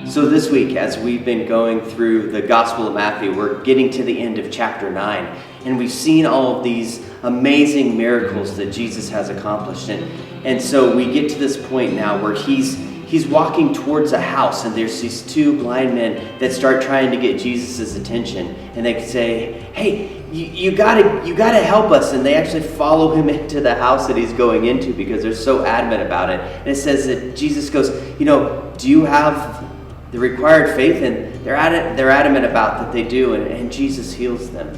So this week, as we've been going through the Gospel of Matthew, we're getting to the end of chapter 9, and we've seen all of these amazing miracles that Jesus has accomplished. And so we get to this point now where he's walking towards a house, and there's these two blind men that start trying to get Jesus' attention, and they say, "Hey, you gotta help us." And they actually follow him into the house that he's going into because they're so adamant about it. And it says that Jesus goes, "Do you have the required faith?" And they're adamant about that they do, and Jesus heals them.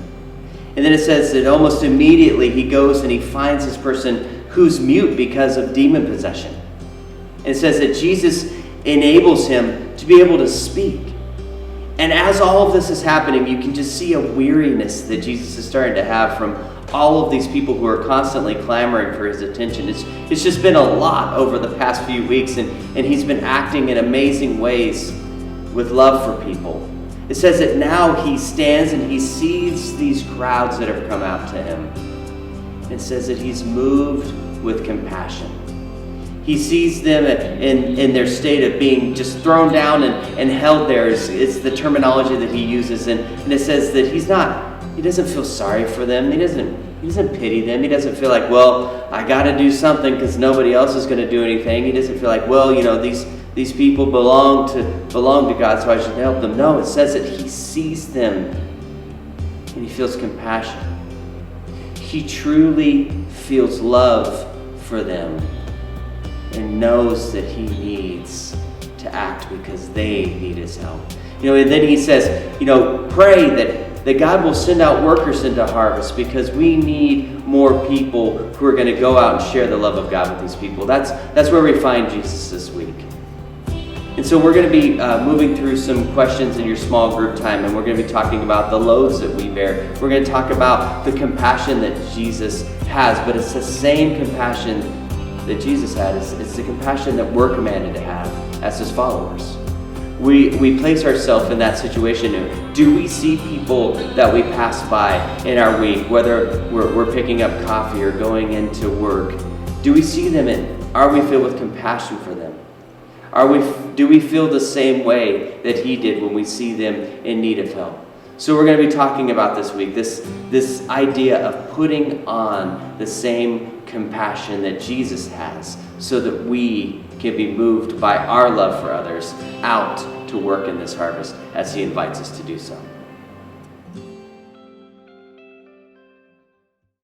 And then it says that almost immediately he goes and he finds this person who's mute because of demon possession. And it says that Jesus enables him to be able to speak. And as all of this is happening, you can just see a weariness that Jesus is starting to have from all of these people who are constantly clamoring for his attention. It's just been a lot over the past few weeks, and he's been acting in amazing ways with love for people. It says that now he stands and he sees these crowds that have come out to him. It says that he's moved with compassion. He sees them in their state of being just thrown down and held there. It's the terminology that he uses. And it says that he doesn't feel sorry for them. He doesn't pity them. He doesn't feel like, well, I got to do something because nobody else is going to do anything. He doesn't feel like, well, these people belong to God, so I should help them. No, it says that he sees them and he feels compassion. He truly feels love for them and knows that he needs to act because they need his help. And then he says, pray that God will send out workers into harvest because we need more people who are going to go out and share the love of God with these people. That's where we find Jesus this week. And so we're going to be moving through some questions in your small group time, and we're going to be talking about the loads that we bear. We're going to talk about the compassion that Jesus has, but it's the same compassion that Jesus had. It's the compassion that we're commanded to have as his followers. We place ourselves in that situation. Do we see people that we pass by in our week, whether we're picking up coffee or going into work? Do we see them and are we filled with compassion for them? Do we feel the same way that he did when we see them in need of help? So we're going to be talking about this week, this idea of putting on the same compassion that Jesus has so that we can be moved by our love for others out to work in this harvest as he invites us to do so.